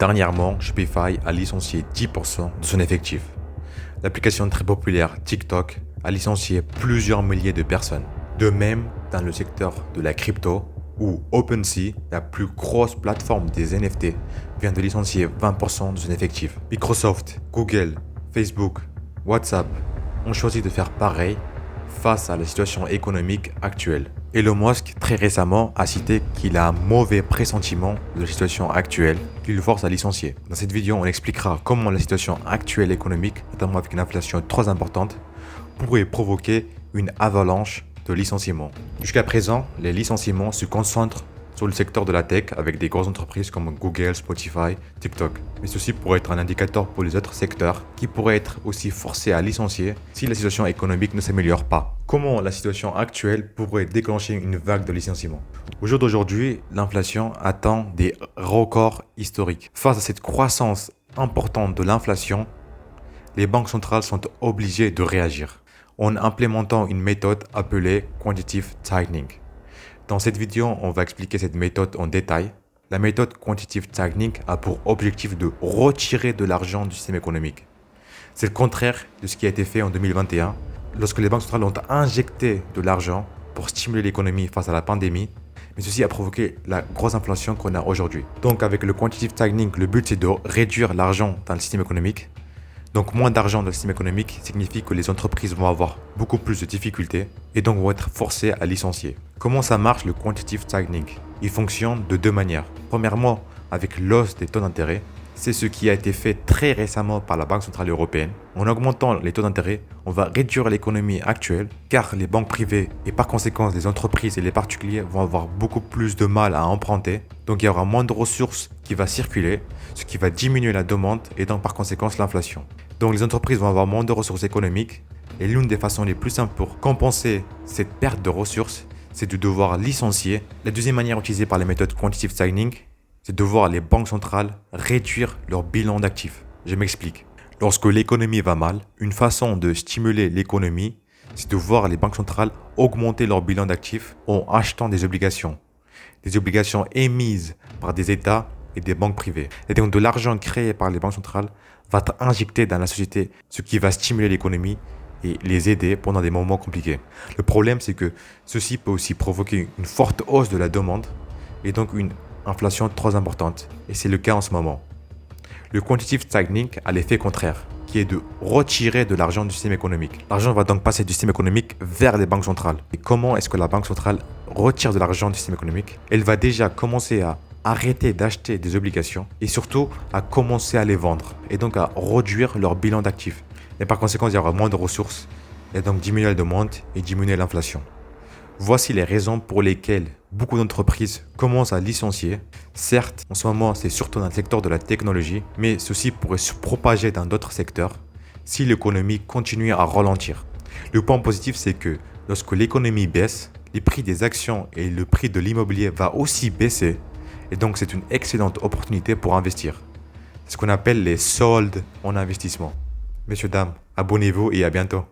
Dernièrement, Shopify a licencié 10% de son effectif. L'application très populaire TikTok a licencié plusieurs milliers de personnes. De même, dans le secteur de la crypto, où OpenSea, la plus grosse plateforme des NFT, vient de licencier 20% de son effectif. Microsoft, Google, Facebook, WhatsApp ont choisi de faire pareil face à la situation économique actuelle. Elon Musk, très récemment, a cité qu'il a un mauvais pressentiment de la situation actuelle qui le force à licencier. Dans cette vidéo, on expliquera comment la situation actuelle économique, notamment avec une inflation trop importante, pourrait provoquer une avalanche de licenciements. Jusqu'à présent, les licenciements se concentrent sur le secteur de la tech avec des grosses entreprises comme Google, Spotify, TikTok. Mais ceci pourrait être un indicateur pour les autres secteurs qui pourraient être aussi forcés à licencier si la situation économique ne s'améliore pas. Comment la situation actuelle pourrait déclencher une vague de licenciements? Au jour d'aujourd'hui, l'inflation atteint des records historiques. Face à cette croissance importante de l'inflation, les banques centrales sont obligées de réagir en implémentant une méthode appelée Quantitative Tightening. Dans cette vidéo, on va expliquer cette méthode en détail. La méthode Quantitative Tightening a pour objectif de retirer de l'argent du système économique. C'est le contraire de ce qui a été fait en 2021, lorsque les banques centrales ont injecté de l'argent pour stimuler l'économie face à la pandémie, mais ceci a provoqué la grosse inflation qu'on a aujourd'hui. Donc avec le Quantitative Tightening, le but c'est de réduire l'argent dans le système économique. Donc moins d'argent dans le système économique signifie que les entreprises vont avoir beaucoup plus de difficultés et donc vont être forcées à licencier. Comment ça marche le Quantitative Tightening? Il fonctionne de deux manières. Premièrement, avec l'hausse des taux d'intérêt. C'est ce qui a été fait très récemment par la Banque Centrale Européenne. En augmentant les taux d'intérêt, on va réduire l'économie actuelle car les banques privées et par conséquent les entreprises et les particuliers vont avoir beaucoup plus de mal à emprunter. Donc il y aura moins de ressources qui vont circuler, ce qui va diminuer la demande et donc par conséquent l'inflation. Donc les entreprises vont avoir moins de ressources économiques et l'une des façons les plus simples pour compenser cette perte de ressources, c'est de devoir licencier. La deuxième manière utilisée par les méthodes Quantitative Tightening, c'est de voir les banques centrales réduire leur bilan d'actifs. Je m'explique. Lorsque l'économie va mal, une façon de stimuler l'économie, c'est de voir les banques centrales augmenter leur bilan d'actifs en achetant des obligations émises par des États et des banques privées. Et donc de l'argent créé par les banques centrales va être injecté dans la société, ce qui va stimuler l'économie et les aider pendant des moments compliqués. Le problème, c'est que ceci peut aussi provoquer une forte hausse de la demande et donc une inflation trop importante. Et c'est le cas en ce moment. Le Quantitative Tightening a l'effet contraire, qui est de retirer de l'argent du système économique. L'argent va donc passer du système économique vers les banques centrales. Et comment est-ce que la banque centrale retire de l'argent du système économique? Elle va déjà commencer à arrêter d'acheter des obligations et surtout à commencer à les vendre et donc à réduire leur bilan d'actifs. Et par conséquent, il y aura moins de ressources et donc diminuer la demande et diminuer l'inflation. Voici les raisons pour lesquelles beaucoup d'entreprises commencent à licencier. Certes, en ce moment, c'est surtout dans le secteur de la technologie, mais ceci pourrait se propager dans d'autres secteurs si l'économie continue à ralentir. Le point positif, c'est que lorsque l'économie baisse, les prix des actions et le prix de l'immobilier va aussi baisser. Et donc, c'est une excellente opportunité pour investir. C'est ce qu'on appelle les soldes en investissement. Messieurs, dames, abonnez-vous et à bientôt.